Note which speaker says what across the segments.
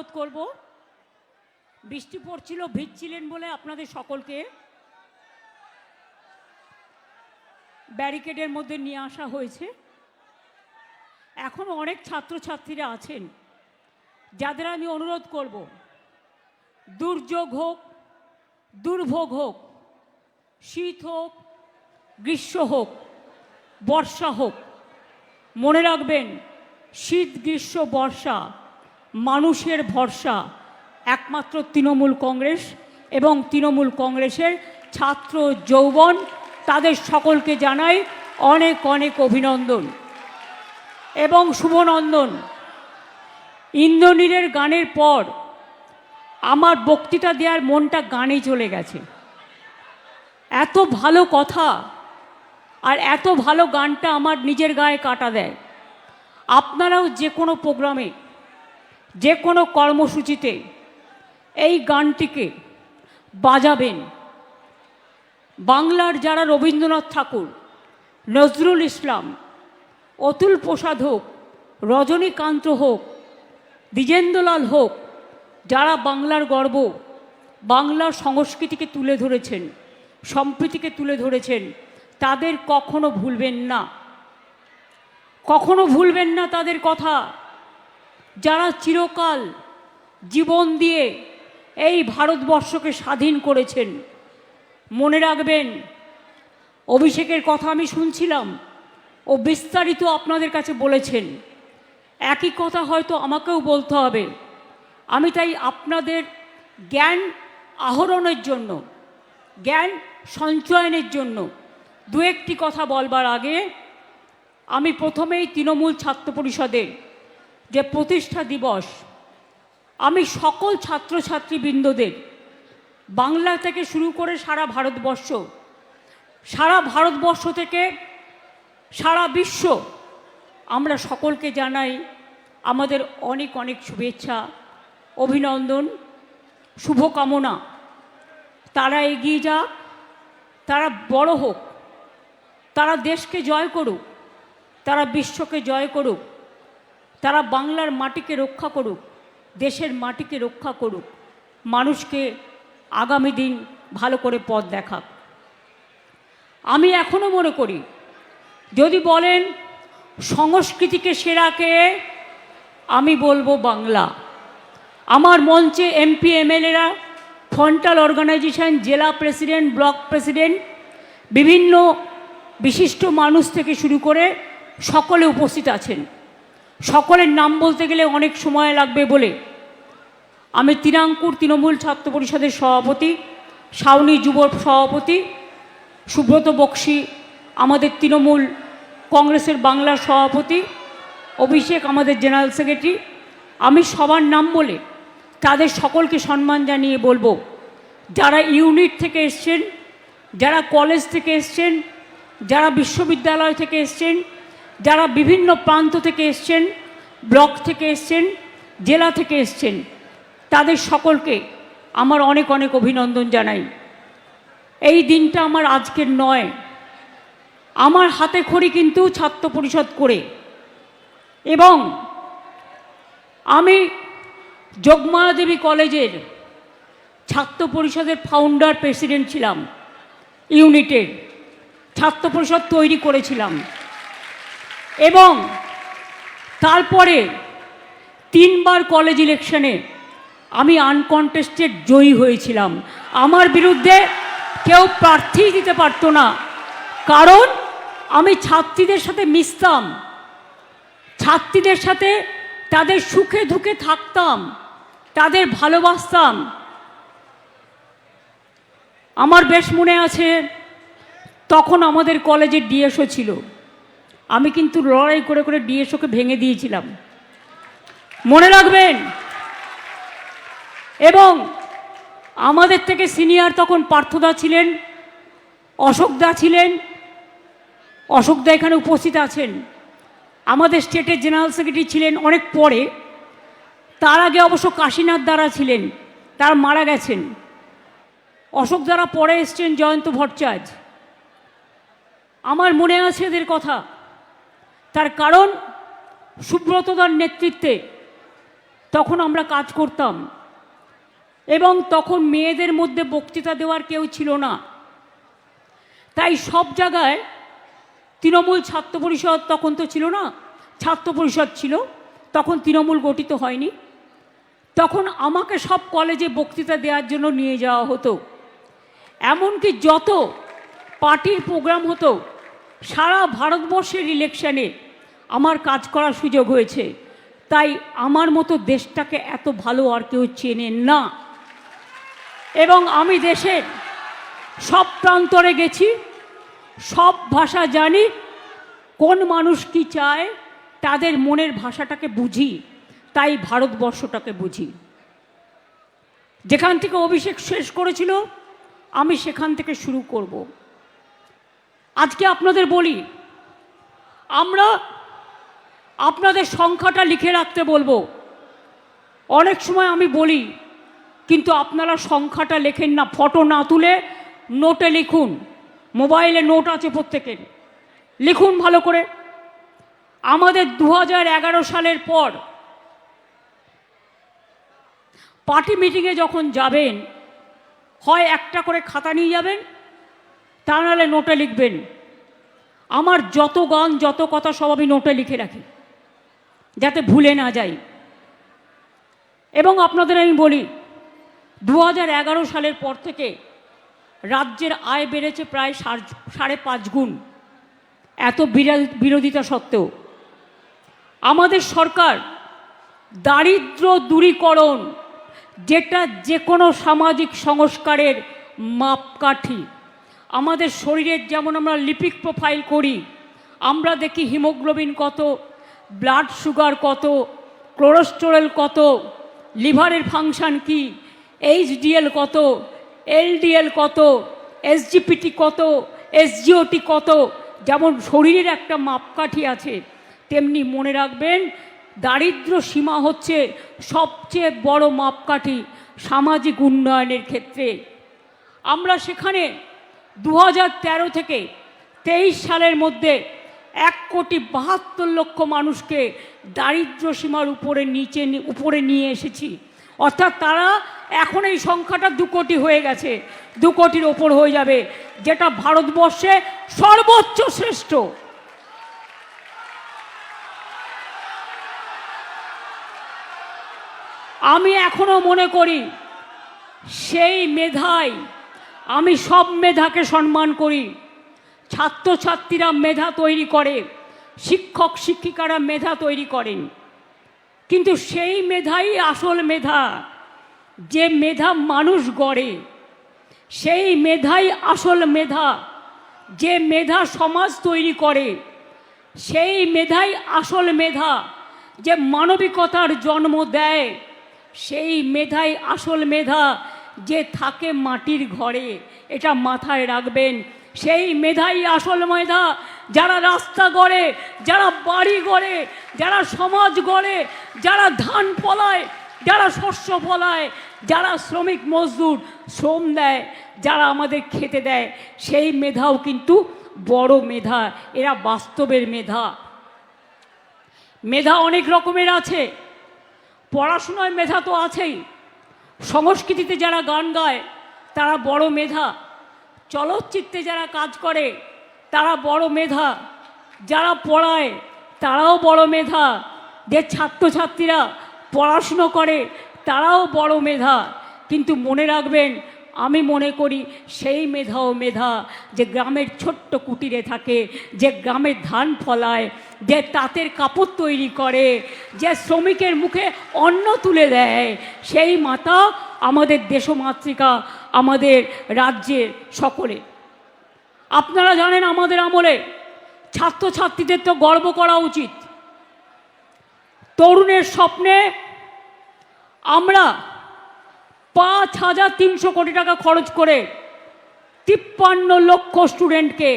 Speaker 1: অনুরোধ করব, বৃষ্টি পড়ছিল, ভিজছিলেন বলে আপনাদের সকলকে ব্যারিকেডের মধ্যে নিয়ে আসা হয়েছে। এখনও অনেক ছাত্রছাত্রীরা আছেন যাদের আমি অনুরোধ করব, দুর্যোগ হোক, দুর্ভোগ হোক, শীত হোক, গ্রীষ্ম হোক, বর্ষা হোক, মনে রাখবেন শীত গ্রীষ্ম বর্ষা মানুষের ভরসা একমাত্র তৃণমূল কংগ্রেস এবং তৃণমূল কংগ্রেসের ছাত্র যৌবন। তাদের সকলকে জানাই অনেক অনেক অভিনন্দন এবং শুভনন্দন। ইন্দ্রনীলের গানের পর আমার বক্তৃতা দেওয়ার মনটা গানে চলে গেছে। এত ভালো কথা আর এত ভালো গানটা আমার নিজের গায়ে কাটা দেয়। আপনারাও যে কোনো প্রোগ্রামে, যে কোনো কর্মসূচিতে এই গানটিকে বাজাবেন। বাংলার যারা রবীন্দ্রনাথ ঠাকুর, নজরুল ইসলাম, অতুল প্রসাদ হোক, রজনীকান্ত হোক, দ্বিজেন্দ্রলাল হোক, যারা বাংলার গর্ব, বাংলার সংস্কৃতিকে তুলে ধরেছেন, সম্প্রীতিকে তুলে ধরেছেন, তাদের কখনো ভুলবেন না, কখনো ভুলবেন না তাদের কথা। যারা চিরকাল জীবন দিয়ে এই ভারতবর্ষকে স্বাধীন করেছেন। মনে রাখবেন, অভিষেকের কথা আমি শুনছিলাম, ও বিস্তারিত আপনাদের কাছে বলেছেন। একই কথা হয়তো আমাকেও বলতে হবে। আমি তাই আপনাদের জ্ঞান আহরণের জন্য, জ্ঞান সঞ্চয়নের জন্য দু একটি কথা বলবার আগে আমি প্রথমেই তৃণমূল ছাত্র পরিষদের যে প্রতিষ্ঠা দিবস, আমি সকল ছাত্রছাত্রীবৃন্দদের, বাংলা থেকে শুরু করে সারা ভারতবর্ষ থেকে সারা বিশ্ব, আমরা সকলকে জানাই আমাদের অনেক অনেক শুভেচ্ছা, অভিনন্দন, শুভকামনা। তারা এগিয়ে যাক, তারা বড় হোক, তারা দেশকে জয় করুক, তারা বিশ্বকে জয় করুক, তারা বাংলার মাটিকে রক্ষা করুক, দেশের মাটিকে রক্ষা করুক, মানুষকে আগামী দিন ভালো করে পথ দেখাক। আমি এখনও মনে করি, যদি বলেন সংস্কৃতিকে সেরা কে, আমি বলবো বাংলা। আমার মঞ্চে এমপি এমএলএরা, ফ্রন্টাল অর্গানাইজেশন, জেলা প্রেসিডেন্ট, ব্লক প্রেসিডেন্ট, বিভিন্ন বিশিষ্ট মানুষ থেকে শুরু করে সকলে উপস্থিত আছেন। সকলের নাম বলতে গেলে অনেক সময় লাগবে বলে আমি তিনাঙ্কুর তৃণমূল ছাত্র পরিষদের সভাপতি, সাউনি যুব সভাপতি, সুব্রত বক্সি আমাদের তৃণমূল কংগ্রেসের বাংলার সভাপতি, অভিষেক আমাদের জেনারেল সেক্রেটারি, আমি সবার নাম বলে তাদের সকলকে সম্মান জানিয়ে বলবো, যারা ইউনিট থেকে এসছেন, যারা কলেজ থেকে এসছেন, যারা বিশ্ববিদ্যালয় থেকে এসছেন, যারা বিভিন্ন প্রান্ত থেকে এসছেন, ব্লক থেকে এসছেন, জেলা থেকে এসছেন, তাদের সকলকে আমার অনেক অনেক অভিনন্দন জানাই। এই দিনটা আমার আজকের নয়, আমার হাতে খড়ি কিন্তু ছাত্র পরিষদ করে, এবং আমি যোগমায়া দেবী কলেজের ছাত্র পরিষদের ফাউন্ডার প্রেসিডেন্ট ছিলাম, ইউনিটের ছাত্র পরিষদ তৈরি করেছিলাম, এবং তারপরে 3 বার কলেজ ইলেকশনে আমি আনকন্টেস্টেড জয়ী হয়েছিলাম। আমার বিরুদ্ধে কেউ প্রার্থী দিতে পারতো না, কারণ আমি ছাত্রীদের সাথে মিশতাম, ছাত্রীদের সাথে তাদের সুখে দুঃখে থাকতাম, তাদের ভালোবাসতাম। আমার বেশ মনে আছে, তখন আমাদের কলেজের ডিএসও ছিল, আমি কিন্তু লড়াই করে করে ডিএসওকে ভেঙে দিয়েছিলাম, মনে রাখবেন। এবং আমাদের থেকে সিনিয়র তখন পার্থদা ছিলেন, অশোকদা ছিলেন, অশোকদা এখানে উপস্থিত আছেন, আমাদের স্টেটের জেনারেল সেক্রেটারি ছিলেন অনেক পরে। তার আগে অবশ্য কাশীনাথ দ্বারা ছিলেন, তারা মারা গেছেন। অশোক দ্বারা পরে এসছেন জয়ন্ত ভট্টাচার্য। আমার মনে আছে এদের কথা, তার কারণ সুব্রতদার নেতৃত্বে তখন আমরা কাজ করতাম এবং তখন মেয়েদের মধ্যে বক্তৃতা দেওয়ার কেউ ছিল না। তাই সব জায়গায় তৃণমূল ছাত্র পরিষদ, তখন তো ছিল না, ছাত্র পরিষদ ছিল, তখন তৃণমূল গঠিত হয়নি। তখন আমাকে সব কলেজে বক্তৃতা দেওয়ার জন্য নিয়ে যাওয়া হতো। এমনকি যত পার্টির প্রোগ্রাম হতো সারা ভারতবর্ষের ইলেকশনে আমার কাজ করার সুযোগ হয়েছে। তাই আমার মতো দেশটাকে এত ভালো আর কেউ চেনেন না। এবং আমি দেশের সব প্রান্তরে গেছি, সব ভাষা জানি, কোন মানুষ কি চায় তাদের মনের ভাষাটাকে বুঝি, তাই ভারতবর্ষটাকে বুঝি। যেখান থেকে অভিষেক শেষ করেছিল আমি সেখান থেকে শুরু করব। আজকে আপনাদের বলি, আমরা আপনাদের সংখ্যাটা লিখে রাখতে বলবো। অনেক সময় আমি বলি, কিন্তু আপনারা সংখ্যাটা লেখেন না, ফটো না তুলে নোটে লিখুন। মোবাইলে নোট আছে প্রত্যেকের, লিখুন ভালো করে। আমাদের 2011 সালের পর পার্টি মিটিংয়ে যখন যাবেন, হয় একটা করে খাতা নিয়ে যাবেন, তা নাহলে নোটে লিখবেন। আমার যত গান, যত কথা সব আমি নোটে লিখে রাখি, যাতে ভুলে না যাই। এবং আপনাদের আমি বলি, 2011 সালের পর থেকে রাজ্যের আয় বেড়েছে প্রায় 5.5 গুণ। এত বিরোধিতা সত্ত্বেও আমাদের সরকার দারিদ্র দূরীকরণ, যেটা যে কোনো সামাজিক সংস্কারের মাপকাঠি, আমাদের শরীরের যেমন আমরা লিপিড প্রোফাইল করি, আমরা দেখি হিমোগ্লোবিন কত, ব্লাড সুগার কত, কোলেস্টেরল কত, লিভারের ফাংশন কি, এইচডিএল কত, এলডিএল কত, এসজিপিটি কত, এসজিওটি কত, যেমন শরীরের একটা মাপকাঠি আছে, তেমনি মনে রাখবেন দারিদ্র সীমা হচ্ছে সবচেয়ে বড় মাপকাঠি সামাজিক উন্নয়নের ক্ষেত্রে। আমরা সেখানে 2013 থেকে 23 সালের মধ্যে 1,72,00,000 মানুষকে দারিদ্র সীমার উপরে নিয়ে এসেছি। অর্থাৎ তারা এখন এই সংখ্যাটা 2 কোটি হয়ে গেছে, 2 কোটির ওপর হয়ে যাবে, যেটা ভারতবর্ষে সর্বোচ্চ শ্রেষ্ঠ। আমি এখনো মনে করি সেই মেধায়, আমি সব মেধাকে সম্মান করি। ছাত্রছাত্রীরা মেধা তৈরি করে, শিক্ষক শিক্ষিকারা মেধা তৈরি করেন, কিন্তু সেই মেধাই আসল মেধা। যে মেধা মানুষ গড়ে, সেই মেধাই আসল মেধা। যে মেধা সমাজ তৈরি করে, সেই মেধাই আসল মেধা। যে মানবিকতার জন্ম দেয়, সেই মেধাই আসল মেধা। যে থাকে মাটির ঘরে, এটা মাথায় রাখবেন, সেই মেধাই আসল মেধা। যারা রাস্তা গড়ে, যারা বাড়ি গড়ে, যারা সমাজ গড়ে, যারা ধান ফলায়, যারা শস্য ফলায়, যারা শ্রমিক মজদুর শ্রম দেয়, যারা আমাদের খেতে দেয়, সেই মেধাও কিন্তু বড় মেধা। এরা বাস্তবের মেধা। মেধা অনেক রকমের আছে। পড়াশোনায় মেধা তো আছেই, সংস্কৃতিতে যারা গান গায় তারা বড় মেধা, চলচ্চিত্রে যারা কাজ করে তারা বড় মেধা, যারা পড়ায় তারাও বড় মেধা, যে ছাত্রছাত্রীরা পড়াশুনো করে তারাও বড় মেধা। কিন্তু মনে রাখবেন, আমি মনে করি সেই মেধাও মেধা যে গ্রামের ছোট্ট কুটিরে থাকে, যে গ্রামের ধান ফলায়, যে তাঁতের কাপড় তৈরি করে, যে শ্রমিকের মুখে অন্ন তুলে দেয়, সেই মাতা আমাদের দেশমাতৃকা, আমাদের রাজ্যের সকলে। আপনারা জানেন, আমাদের আমলে ছাত্রছাত্রীদের তো গর্ব করা উচিত। তরুণের স্বপ্নে আমরা 5,300 কোটি টাকা খরচ করে 53 লক্ষ স্টুডেন্টকে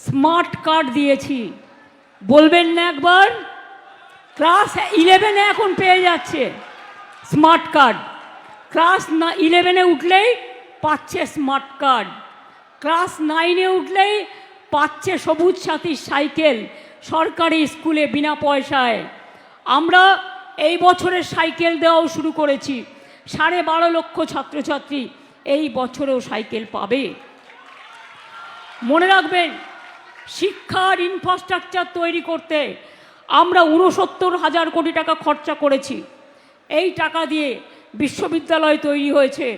Speaker 1: স্মার্ট কার্ড দিয়েছি। বলবেন না একবার? ক্লাস 11-এ এখন পেয়ে যাচ্ছে স্মার্ট কার্ড। ক্লাস 11-এ উঠলেই পাচ্ছে স্মার্ট কার্ড। ক্লাস 9-এ উঠলেই পাচ্ছে সবুজ সাথী সাইকেল সরকারি স্কুলে বিনা পয়সায়। আমরা এই বছরের সাইকেল দেওয়াও শুরু করেছি। 12.5 লক্ষ ছাত্রছাত্রী এই বছরেও সাইকেল পাবে। মনে রাখবেন, শিক্ষার ইনফ্রাস্ট্রাকচার তৈরি করতে আমরা 69,000 কোটি টাকা খরচা করেছি। এই টাকা দিয়ে বিশ্ববিদ্যালয় তৈরি হয়েছে,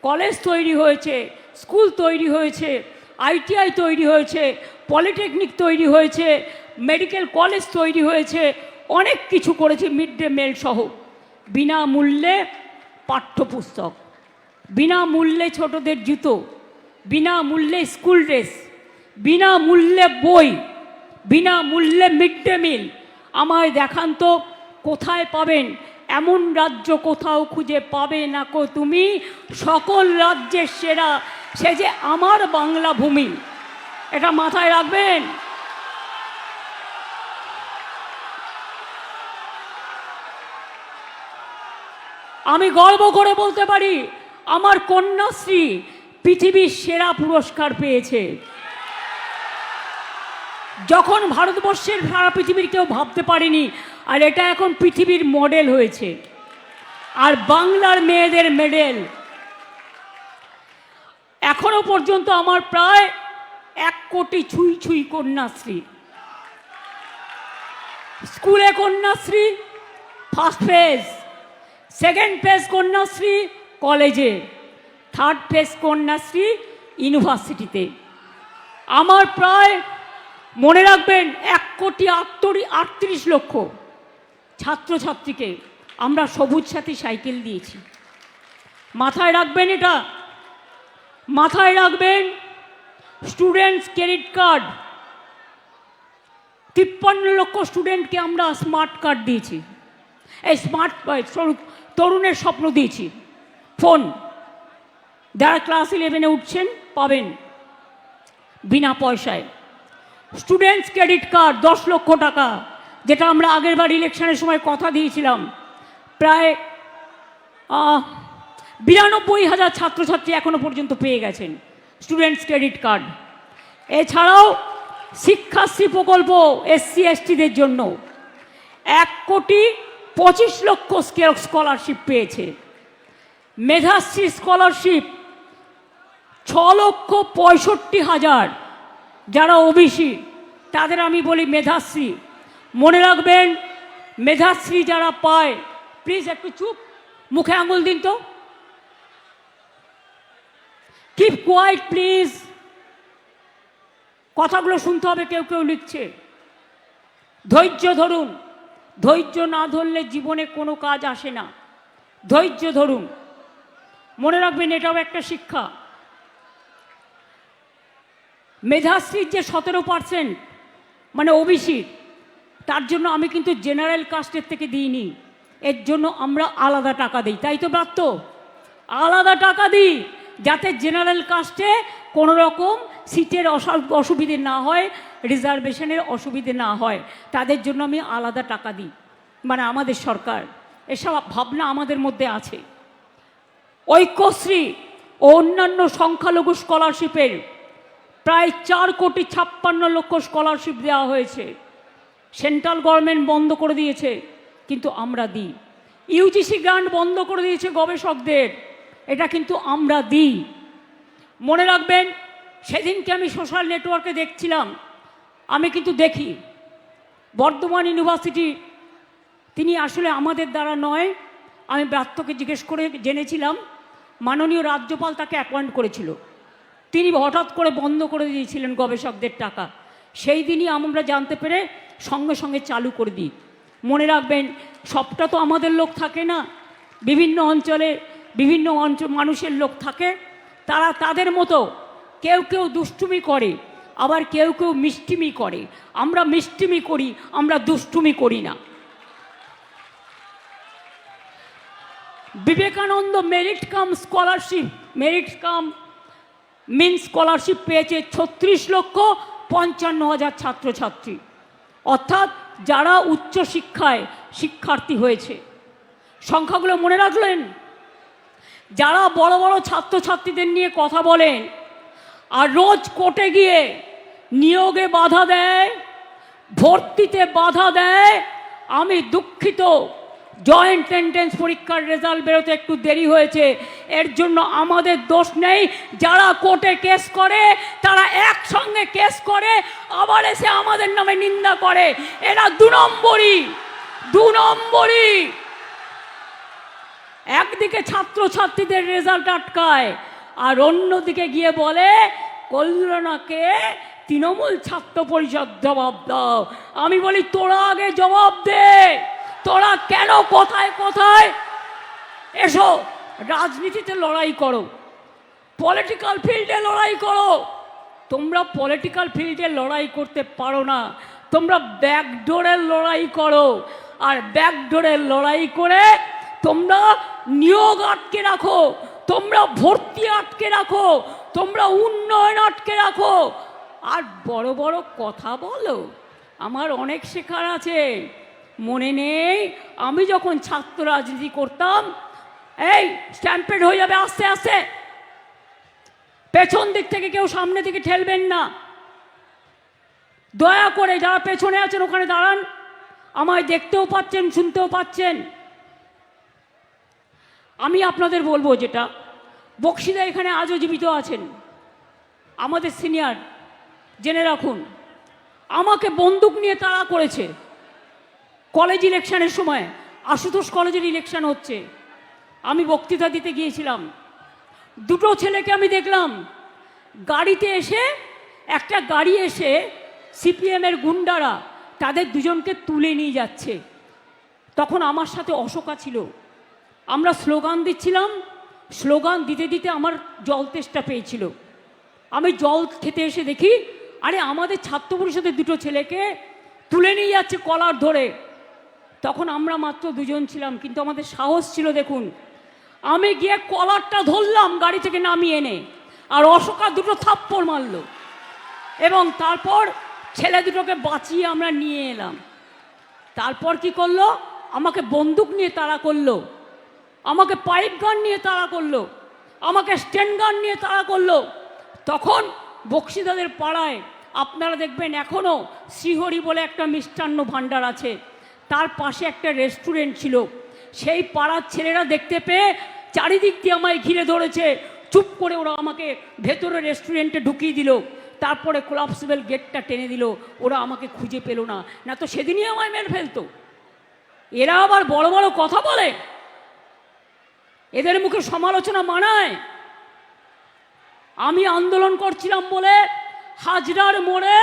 Speaker 1: কলেজ তৈরি হয়েছে, স্কুল তৈরি হয়েছে, ITI তৈরি হয়েছে, পলিটেকনিক তৈরি হয়েছে, মেডিকেল কলেজ তৈরি হয়েছে, অনেক কিছু করেছে। মিড ডে মিল সহ বিনামূল্যে পাঠ্যপুস্তক, বিনামূল্যে ছোটদের জুতো, বিনামূল্যে স্কুল ড্রেস, বিনামূল্যে বই, বিনামূল্যে মিড ডে মিল। আমায় দেখান তো কোথায় পাবেন? এমন রাজ্য কোথাও খুঁজে পাবে না কো তুমি, সকল রাজ্যের সেরা সে যে আমার বাংলা ভূমি। এটা মাথায় রাখবেন। আমি গর্ব করে বলতে পারি, আমার কন্যাশ্রী পৃথিবীর সেরা পুরস্কার পেয়েছে। যখন ভারতবর্ষের সারা পৃথিবীর কেউ ভাবতে পারেনি, আর এটা এখন পৃথিবীর মডেল হয়েছে। আর বাংলার মেয়েদের মেডেল এখনো পর্যন্ত আমার প্রায় 1 কোটি ছুঁই ছুঁই কন্যাশ্রী। স্কুলে Kanyashree first phase, second phase Kanyashree কলেজে, থার্ড ফেজ কন্যাশ্রী ইউনিভার্সিটিতে। আমার প্রায় মনে রাখবেন 1,38 লক্ষ ছাত্রছাত্রীকে আমরা সবুজ সাথী সাইকেল দিয়েছি। মাথায় রাখবেন, এটা মাথায় রাখবেন। স্টুডেন্টস ক্রেডিট কার্ড 53 লক্ষ স্টুডেন্টকে আমরা স্মার্ট কার্ড দিয়েছি। এই স্মার্ট তরুণের স্বপ্ন দিয়েছি। ফোন যারা ক্লাস 11-এ উঠছেন পাবেন বিনা পয়সায়। স্টুডেন্টস ক্রেডিট কার্ড 10 লক্ষ টাকা, যেটা আমরা আগেরবার ইলেকশনের সময় কথা দিয়েছিলাম। প্রায় 92,000 ছাত্রছাত্রী এখনো পর্যন্ত পেয়ে গেছেন স্টুডেন্টস ক্রেডিট কার্ড। এছাড়াও শিক্ষাশ্রী প্রকল্প SC STদের জন্য 1,25 লক্ষ স্কলারশিপ পেয়েছে। মেধাশ্রী স্কলারশিপ 6,65,000 যারা OBC তাদের আমি বলি মেধাশ্রী। মনে রাখবেন, মেধাশ্রী যারা পায়, প্লিজ একটু চুপ, মুখে আঙুল দিন তো, কিপ কোয়াইট প্লিজ। কথাগুলো শুনতে হবে, কেউ কেউ লিখছে। ধৈর্য ধরুন, ধৈর্য না ধরলে জীবনে কোনো কাজ আসে না। ধৈর্য ধরুন, মনে রাখবেন এটাও একটা শিক্ষা। মেধাশ্রীর যে 17% মানে OBC, তার জন্য আমি কিন্তু জেনারেল কাস্টের থেকে দিইনি। এর জন্য আমরা আলাদা টাকা দিই, তাই তো ব্রাত্য? আলাদা টাকা দিই যাতে জেনারেল কাস্টে কোনো রকম সিটের অসুবিধে না হয়, রিজার্ভেশনের অসুবিধে না হয়, তাদের জন্য আমি আলাদা টাকা দিই। মানে আমাদের সরকার এসব ভাবনা আমাদের মধ্যে আছে। ঐক্যশ্রী ও অন্যান্য সংখ্যালঘু স্কলারশিপের প্রায় 4,56 লক্ষ স্কলারশিপ দেওয়া হয়েছে। সেন্ট্রাল গভর্নমেন্ট বন্ধ করে দিয়েছে, কিন্তু আমরা দিই। UGC গ্রান্ট বন্ধ করে দিয়েছে গবেষকদের, এটা কিন্তু আমরা দিই। মনে রাখবেন, সেদিনকে আমি সোশ্যাল নেটওয়ার্কে দেখছিলাম, আমি কিন্তু দেখি বর্ধমান ইউনিভার্সিটি, তিনি আসলে আমাদের দ্বারা নয়, আমি ব্রাত্যকে জিজ্ঞেস করে জেনেছিলাম, মাননীয় রাজ্যপাল তাকে অ্যাপয়েন্ট করেছিল, তিনি হঠাৎ করে বন্ধ করে দিয়েছিলেন গবেষকদের টাকা। সেই দিনই আমরা জানতে পেরে সঙ্গে সঙ্গে চালু করে দিই। মনে রাখবেন, সবটা তো আমাদের লোক থাকে না, বিভিন্ন অঞ্চলে বিভিন্ন মানুষের লোক থাকে, তারা তাদের মতো কেউ কেউ দুষ্টুমি করে, আবার কেউ কেউ মিষ্টিমি করে। আমরা মিষ্টিমি করি, আমরা দুষ্টুমি করি না। Vivekananda merit cum scholarship, merit cum mean scholarship পেয়েছে 36,55,000 ছাত্রছাত্রী, অর্থাৎ যারা উচ্চশিক্ষায় শিক্ষার্থী হয়েছে। সংখ্যাগুলো মনে রাখলেন? যারা বড় বড় ছাত্রছাত্রীদের নিয়ে কথা বলেন আর রোজ কোর্টে গিয়ে নিয়োগে বাধা দেয়, ভর্তিতে বাধা দেয়, আমি দুঃখিত, জয়েন্ট এন্ট্রেন্স পরীক্ষার রেজাল্ট বেরোতে একটু দেরি হয়েছে, এর জন্য আমাদের দোষ নেই। যারা কোর্টে কেস করে তারা একসঙ্গে কেস করে আবার এসে আমাদের নামে নিন্দা করে, এরা 2 নম্বরই। একদিকে ছাত্রছাত্রীদের রেজাল্ট আটকায় আর অন্যদিকে গিয়ে বলে কল্যাণাকে তৃণমূল ছাত্র পরিষদ জবাব দাও। আমি বলি তোরা আগে জবাব দে, তোরা কেন কোথায় কোথায় এসো রাজনীতিতে লড়াই করো, পলিটিক্যাল ফিল্ডে লড়াই করো। তোমরা পলিটিক্যাল ফিল্ডে লড়াই করতে পারো না, তোমরা ব্যাকডোরের লড়াই করো। আর ব্যাকডোরের লড়াই করে তোমরা নিয়োগ আটকে রাখো, তোমরা ভর্তি আটকে রাখো, তোমরা উন্নয়ন আটকে রাখো, আর বড় বড় কথা বলো। আমার অনেক শেখার আছে। মনে নেই আমি যখন ছাত্র রাজনীতি করতাম, এই স্ট্যাম্পেড হয়ে যাবে আস্তে আস্তে, পেছন দিক থেকে কেউ সামনে দিকে ঠেলবেন না, দয়া করে যারা পেছনে আছেন ওখানে দাঁড়ান, আমায় দেখতেও পাচ্ছেন শুনতেও পাচ্ছেন। আমি আপনাদের বলবো যেটা, বক্সিদা এখানে আজও জীবিত আছেন, আমাদের সিনিয়র, জেনে রাখুন আমাকে বন্দুক নিয়ে তাড়া করেছে কলেজ ইলেকশনের সময়। আশুতোষ কলেজের ইলেকশন হচ্ছে, আমি বক্তৃতা দিতে গিয়েছিলাম, 2টো ছেলেকে আমি দেখলাম গাড়িতে এসে, একটা গাড়ি এসে সিপিএমের গুন্ডারা তাদের 2জনকে তুলে নিয়ে যাচ্ছে। তখন আমার সাথে অশোকা ছিল, আমরা স্লোগান দিচ্ছিলাম, স্লোগান দিতে দিতে আমার জল তেষ্টা পেয়েছিল। আমি জল খেতে এসে দেখি আরে আমাদের ছাত্র পরিষদের 2টো ছেলেকে তুলে নিয়ে যাচ্ছে কলার ধরে। তখন আমরা মাত্র 2জন ছিলাম, কিন্তু আমাদের সাহস ছিল দেখুন। আমি গিয়ে কলারটা ধরলাম গাড়ি থেকে নামিয়ে এনে, আর অশোকা 2টো থাপ্পড় মারল, এবং তারপর ছেলে 2টোকে বাঁচিয়ে আমরা নিয়ে এলাম। তারপর কি করলো, আমাকে বন্দুক নিয়ে তাড়া করলো, আমাকে পাইপ গান নিয়ে তাড়া করলো, আমাকে স্টেন গান নিয়ে তাড়া করলো। তখন বক্সিদাদের পাড়ায় আপনারা দেখবেন এখনও শ্রীহরি বলে একটা মিষ্টান্ন ভাণ্ডার আছে, তার পাশে একটা রেস্টুরেন্ট ছিল। সেই পাড়ার ছেলেরা দেখতে পেয়ে চারিদিক দিয়ে আমায় ঘিরে ধরেছে, চুপ করে ওরা আমাকে ভেতরে রেস্টুরেন্টে ঢুকিয়ে দিল, তারপরে কোলাপসিবল গেটটা টেনে দিল, ওরা আমাকে খুঁজে পেল না, না তো সেদিনই আমায় মেরে ফেলতো। এরা আবার বড় বড় কথা বলে, এদের মুখে সমালোচনা মানায়। আমি আন্দোলন করছিলাম বলে হাজরার মোড়ে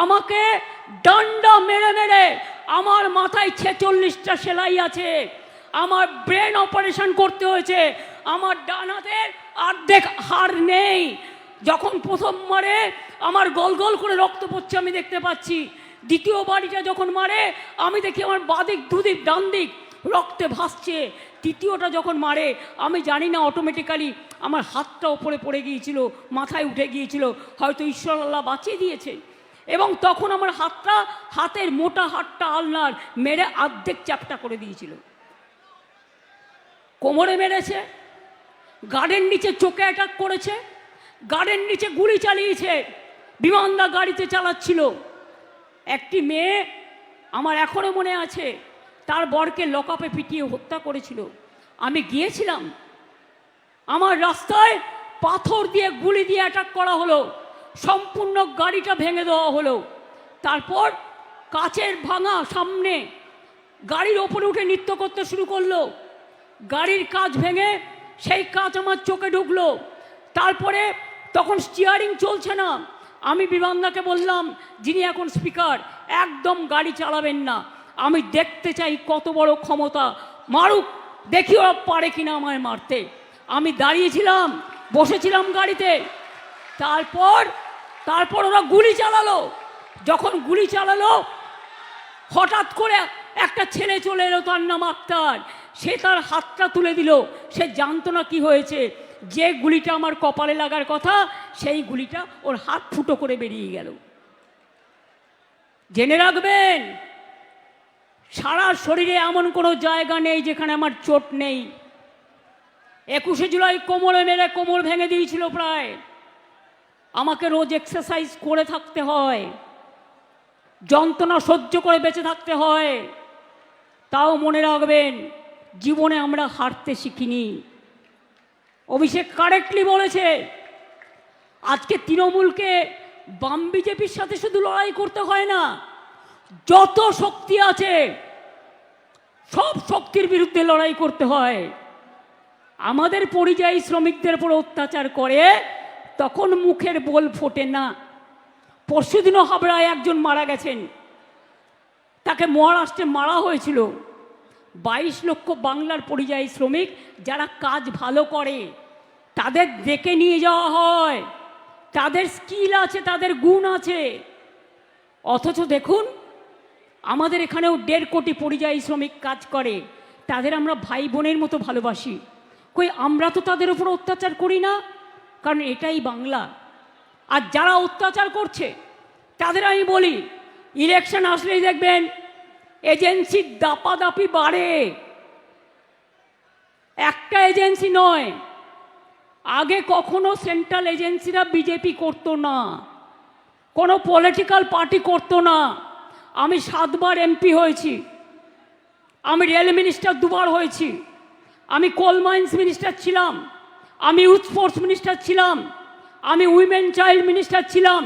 Speaker 1: আমাকে ডান্ডা মেরে মেরে, আমার মাথায় 46টা সেলাই আছে, আমার ব্রেন অপারেশন করতে হয়েছে, আমার ডান হাতের অর্ধেক হাড় নেই। যখন প্রথম মারে আমার গল গল করে রক্ত পড়ছে আমি দেখতে পাচ্ছি, দ্বিতীয় বাড়িটা যখন মারে আমি দেখি আমার বাদিক দুদিক ডান দিক রক্তে ভাসছে, তৃতীয়টা যখন মারে আমি জানি না অটোমেটিক্যালি আমার হাতটা ওপরে পড়ে গিয়েছিল, মাথায় উঠে গিয়েছিল, হয়তো ঈশ্বর আল্লাহ বাঁচিয়ে দিয়েছে। এবং তখন আমার হাতের মোটা হাতটা আলনার মেরে অর্ধেক চ্যাপটা করে দিয়েছিল। কোমরে মেরেছে, গার্ডের নিচে চোখে অ্যাটাক করেছে, গার্ডের নিচে গুলি চালিয়েছে, বিমানদা গাড়িতে চালাচ্ছিল। একটি মেয়ে আমার এখনো মনে আছে, তার বরকে লকআপে পিটিয়ে হত্যা করেছিল। আমি গিয়েছিলাম, আমার রাস্তায় পাথর দিয়ে গুলি দিয়ে অ্যাটাক করা হলো, সম্পূর্ণ গাড়িটা ভেঙে দেওয়া হলো। তারপর কাচের ভাঙা সামনে গাড়ির ওপরে উঠে নৃত্য করতে শুরু করলো, গাড়ির কাঁচ ভেঙে সেই কাঁচ আমার চোখে ঢুকলো। তারপরে তখন স্টিয়ারিং চলছে না, আমি বিমানদাকে বললাম, যিনি এখন স্পিকার, একদম গাড়ি চালাবেন না, আমি দেখতে চাই কত বড় ক্ষমতা, মারুক দেখি ওরা পারে কিনা আমায় মারতে। আমি দাঁড়িয়েছিলাম, বসেছিলাম গাড়িতে। তারপর ওরা গুলি চালালো। যখন গুলি চালালো হঠাৎ করে একটা ছেলে চলে এলো, তার নাম আক্তার। সে তার হাতটা তুলে দিল, সে জানতো না কি হয়েছে। যে গুলিটা আমার কপালে লাগার কথা, সেই গুলিটা ওর হাত ফুটো করে বেরিয়ে গেল। জেনে রাখবেন, সারা শরীরে এমন কোনো জায়গা নেই যেখানে আমার চোট নেই। 21শে জুলাই কোমরে মেরে কোমর ভেঙে দিয়েছিল প্রায়। আমাকে রোজ এক্সারসাইজ করে থাকতে হয়, যন্ত্রণা সহ্য করে বেঁচে থাকতে হয়। তাও মনে রাখবেন, জীবনে আমরা হারতে শিখিনি। অভিষেক কারেক্টলি বলেছে, আজকে তৃণমূলকে বাম বিজেপির সাথে শুধু লড়াই করতে হয় না, যত শক্তি আছে সব শক্তির বিরুদ্ধে লড়াই করতে হয়। আমাদের পরিযায়ী শ্রমিকদের উপর অত্যাচার করে তখন মুখের বোল ফোটে না। পরশুদিনও হাবড়ায় একজন মারা গেছেন, তাকে মহারাষ্ট্রে মারা হয়েছিল। 22 লক্ষ বাংলার পরিযায়ী শ্রমিক যারা কাজ ভালো করে তাদের ডেকে নিয়ে যাওয়া হয়, তাদের স্কিল আছে, তাদের গুণ আছে। অথচ দেখুন, আমাদের এখানেও 1.5 কোটি পরিযায়ী শ্রমিক কাজ করে, তাদের আমরা ভাই বোনের মতো ভালোবাসি। কই আমরা তো তাদের উপর অত্যাচার করি না, কারণ এটাই বাংলা। আর যারা অত্যাচার করছে তাদের আমি বলি, ইলেকশন আসলেই দেখবেন এজেন্সির দাপাদাপি বাড়ে। একটা এজেন্সি নয়, আগে কখনো সেন্ট্রাল এজেন্সিরা বিজেপি করতো না, কোনো পলিটিক্যাল পার্টি করতো না। আমি 7 বার এমপি হয়েছি, আমি রেল মিনিস্টার 2 বার হয়েছি, আমি কোল মাইন্স মিনিস্টার ছিলাম, আমি ইউথ স্পোর্টস মিনিস্টার ছিলাম, আমি উইমেন চাইল্ড মিনিস্টার ছিলাম।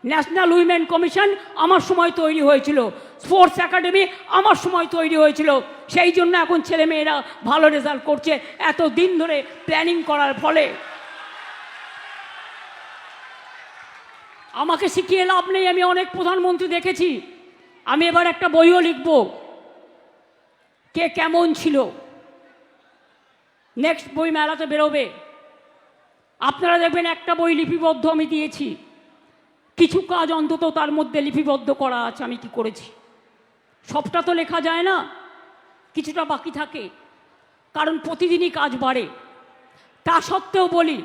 Speaker 1: ন্যাশনাল উইমেন কমিশন আমার সময় তৈরি হয়েছিল, স্পোর্টস একাডেমি আমার সময় তৈরি হয়েছিল। সেই জন্য এখন ছেলেমেয়েরা ভালো রেজাল্ট করছে, এত দিন ধরে প্ল্যানিং করার ফলে। আমাকে শিখিয়ে লাভ নেই, আমি অনেক প্রধানমন্ত্রী দেখেছি। আমি এবার একটা বইও লিখব, কে কেমন ছিল। নেক্সট বই মেলাতে বেরোবে, আপনারা দেখবেন একটা বই লিপিবদ্ধ আমি দিয়েছি। কিছু কাজ অন্তত তার মধ্যে লিপিবদ্ধ করা আছে আমি কি করেছি। সবটা তো লেখা যায় না, কিছুটা বাকি থাকে, কারণ প্রতিদিনই কাজ বাড়ে। তা সত্ত্বেও বলি,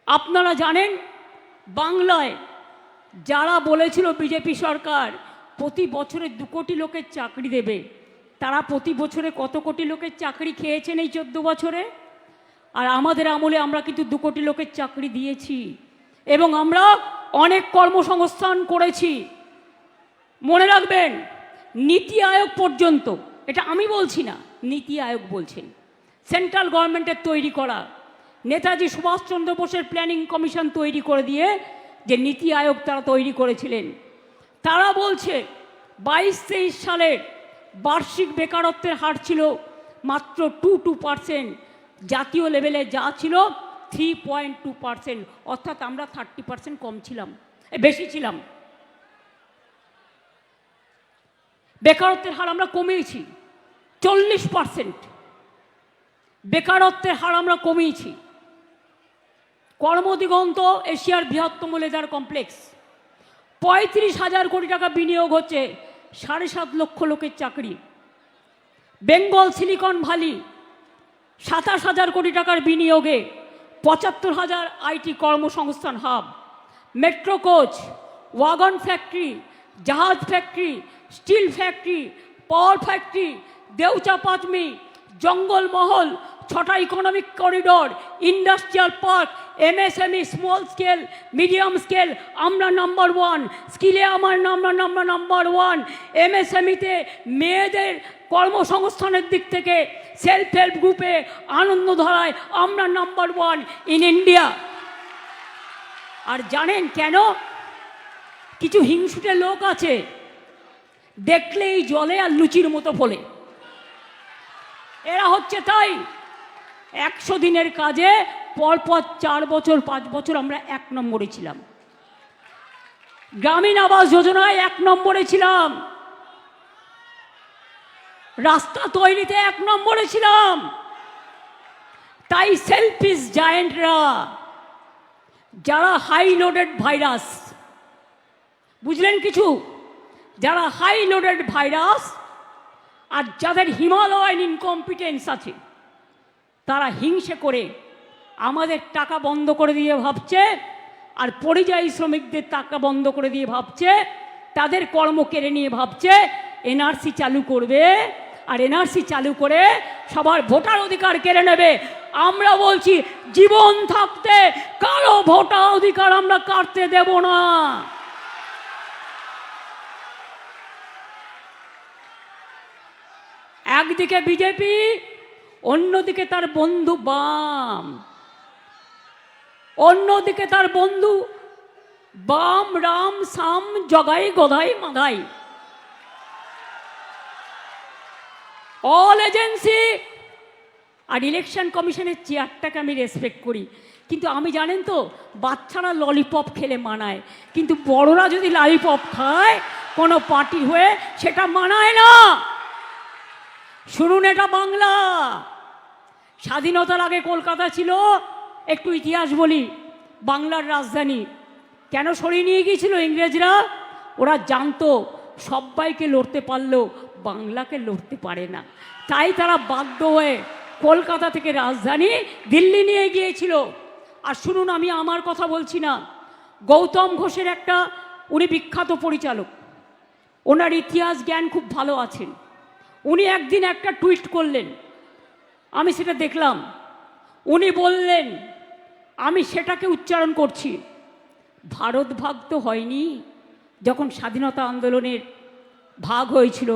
Speaker 1: আপনারা জানেন বাংলায় যারা বলেছিল বিজেপি সরকার প্রতি বছরে 2 কোটি লোকের চাকরি দেবে, তারা প্রতি বছরে কত কোটি লোকের চাকরি খেয়েছেন এই 14 বছরে? আর আমাদের আমলে আমরা কিন্তু 2 কোটি লোকের চাকরি দিয়েছি এবং আমরা অনেক কর্মসংস্থান করেছি। মনে রাখবেন, নীতি আয়োগ পর্যন্ত, এটা আমি বলছি না, নীতি আয়োগ বলছেন, সেন্ট্রাল গভর্নমেন্টের তৈরি করা, নেতাজি সুভাষচন্দ্র বোসের প্ল্যানিং কমিশন তৈরি করে দিয়ে যে নীতি আয়োগ তারা তৈরি করেছিলেন, তারা বলছে 22-23 সালের বার্ষিক বেকারত্বের হার ছিল মাত্র 2%, জাতীয় লেভেলে যা ছিল 3.2%, অর্থাৎ আমরা 30% কম ছিলাম, বেশি ছিলাম। বেকারত্বের হার আমরা কমিয়েছি 40%, বেকারত্বের হার আমরা কমিয়েছি। কর্মদিগন্ত এশিয়ার বৃহত্তম লেদার কমপ্লেক্স, 35,000 কোটি টাকা বিনিয়োগ হচ্ছে, 7.5 লক্ষ লোকের চাকরি। বেঙ্গল সিলিকন ভ্যালি 27,000 কোটি টাকার বিনিয়োগে 75,000 আইটি কর্মসংস্থান hub. Metro coach, wagon factory, জাহাজ factory, steel factory, power factory, Deucha Pachami, Jangalmahal, 6টা economic corridor, industrial park, MSME, small scale, medium scale, আমরা নাম্বার 1, স্কিলে আমার নাম্বার 1, এমএসএমইতে মেয়েদের কর্মসংস্থানের দিক থেকে সেলফ হেল্প গ্রুপে আনন্দধারায় আমরা নাম্বার 1 ইন ইন্ডিয়া। আর জানেন কেন? কিছু হিংসুটে লোক আছে, দেখলেই জলে আর লুচির মতো ফলে। এরা হচ্ছে তাই 100 দিনের কাজে পরপর 4 বছর 5 বছর আমরা 1 নম্বরে ছিলাম, গ্রামীণ আবাস যোজনায় 1 নম্বরে ছিলাম, রাস্তা তৈরিতে 1 নম্বরে ছিলাম। তাই সেলফিশ জায়েন্টরা, যারা হাই লোডেড ভাইরাস, বুঝলেন কিছু, যারা হাই লোডেড ভাইরাস আর যাদের হিমালয়ান ইনকম্পিটেন্স আছে, তারা হিংসে করে আমাদের টাকা বন্ধ করে দিয়ে ভাবছে, আর পরিযায়ী শ্রমিকদের টাকা বন্ধ করে দিয়ে ভাবছে, তাদের কর্ম কেড়ে নিয়ে ভাবছে এনআরসি চালু করবে, আর এনআরসি চালু করে সবার ভোটার অধিকার কেড়ে নেবে। আমরা বলছি জীবন থাকতে কারো ভোটার অধিকার আমরা কাটতে দেব না। একদিকে বিজেপি, অন্যদিকে তার বন্ধু বাম, অন্যদিকে তার বন্ধু বাম, রাম, সাম, জগাই, গদাই, মাদাই, অল এজেন্সি। আর ইলেকশন কমিশনের চেয়ারটাকে আমি রেসপেক্ট করি, কিন্তু আমি জানেন তো বাচ্চারা ললিপপ খেলে মানায়, কিন্তু বড়রা যদি ললিপপ খায় কোনো পার্টি হয়ে সেটা মানায় না। শুনুন, এটা বাংলা। স্বাধীনতার আগে কলকাতা ছিল, একটু ইতিহাস বলি, বাংলার রাজধানী। কেন সরিয়ে নিয়ে গিয়েছিল ইংরেজরা? ওরা জানতো সবাইকে লড়তে পারলেও বাংলাকে লড়তে পারে না, তাই তারা বাধ্য হয়ে কলকাতা থেকে রাজধানী দিল্লি নিয়ে গিয়েছিল। আর শুনুন, আমি আমার কথা বলছি না, গৌতম ঘোষের একটা, উনি বিখ্যাত পরিচালক, ওনার ইতিহাস জ্ঞান খুব ভালো আছেন। উনি একদিন একটা টুইট করলেন, আমি সেটা দেখলাম। উনি বললেন, আমি সেটাকে উচ্চারণ করছি, ভারত ভাগ তো হয়নি। যখন স্বাধীনতা আন্দোলনের ভাগ হয়েছিল,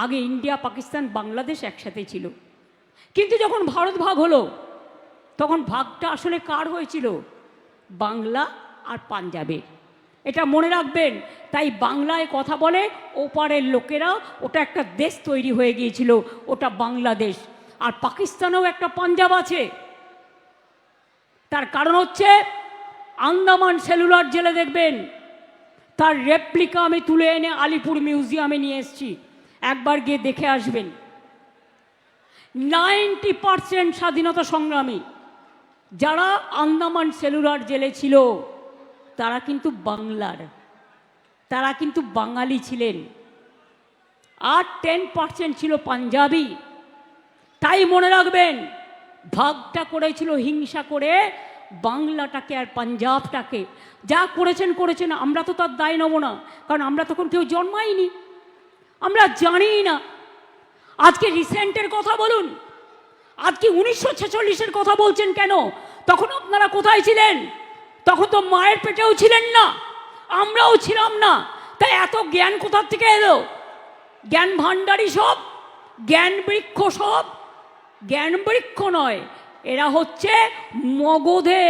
Speaker 1: আগে ইন্ডিয়া, পাকিস্তান, বাংলাদেশ একসাথে ছিল, কিন্তু যখন ভারত ভাগ হলো তখন ভাগটা আসলে কার হয়েছিল? বাংলা আর পাঞ্জাবের। এটা মনে রাখবেন। তাই বাংলায় কথা বলে ওপারের লোকেরা, ওটা একটা দেশ তৈরি হয়ে গিয়েছিল, ওটা বাংলাদেশ। আর পাকিস্তানেও একটা পাঞ্জাব আছে। তার কারণ হচ্ছে আন্দামান সেলুলার জেলে দেখবেন তার রেপ্লিকা আমি তুলে এনে আলিপুর মিউজিয়ামে নিয়ে এসেছি, একবার গিয়ে দেখে আসবেন। 90% স্বাধীনতা সংগ্রামী যারা আন্দামান সেলুলার জেলে ছিল তারা কিন্তু বাংলার, তারা কিন্তু বাঙালি ছিলেন, আর 10% ছিল পাঞ্জাবি। তাই মনে রাখবেন, ভাগটা করেছিল হিংসা করে বাংলাটাকে আর পাঞ্জাবটাকে। যা করেছেন করেছেন, আমরা তো তার দায় নেব না, কারণ আমরা তখন কেউ জন্মাইনি, আমরা জানি না। আজকে রিসেন্টের কথা বলুন, আজকে 1946-এর কথা বলছেন কেন? তখন আপনারা কোথায় ছিলেন? তখন তো মায়ের পেটেও ছিলেন না, আমরাও ছিলাম না। তাই এত জ্ঞান কোথার থেকে এলো? জ্ঞান ভাণ্ডারী সব, জ্ঞান বৃক্ষ সব। জ্ঞান বৃক্ষ নয়, এরা হচ্ছে মগধে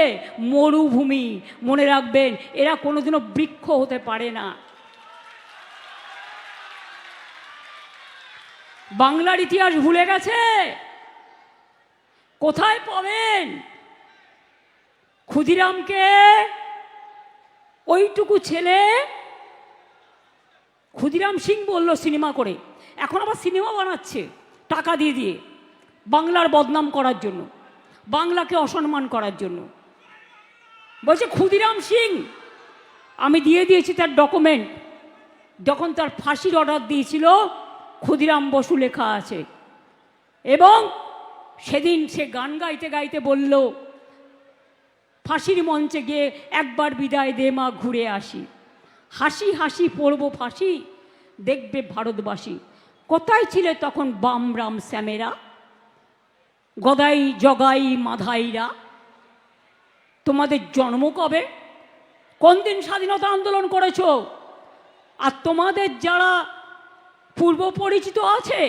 Speaker 1: মরুভূমি। মনে রাখবেন, এরা কোনোদিনও বৃক্ষ হতে পারে না। বাংলার ইতিহাস ভুলে গেছে, কোথায় পাবেন? ক্ষুদিরামকে ওইটুকু ছেলে, ক্ষুদিরাম সিং বলল সিনেমা করে, এখন আবার সিনেমা বানাচ্ছে টাকা দিয়ে দিয়ে, বাংলার বদনাম করার জন্য, বাংলাকে অসম্মান করার জন্য। বলছে ক্ষুদিরাম সিং, আমি দিয়ে দিয়েছি তার ডকুমেন্ট, যখন তার ফাঁসির অর্ডার দিয়েছিল ক্ষুদিরাম বসু লেখা আছে। এবং সেদিন সে গান গাইতে গাইতে বলল, ফাঁসির মঞ্চে গিয়ে একবার বিদায় দে মা, ঘুরে আসি, হাসি হাসি পড়ব ফাঁসি, দেখবে ভারতবাসী। কোথায় ছিলে তখন বাম, রাম, শ্যামেরা, গদাই, জগাই, মাধাইরা? তোমাদের জন্ম কবে? কোন দিন স্বাধীনতা আন্দোলন করেছ? আর তোমাদের যারা পূর্ব পরিচিত আছে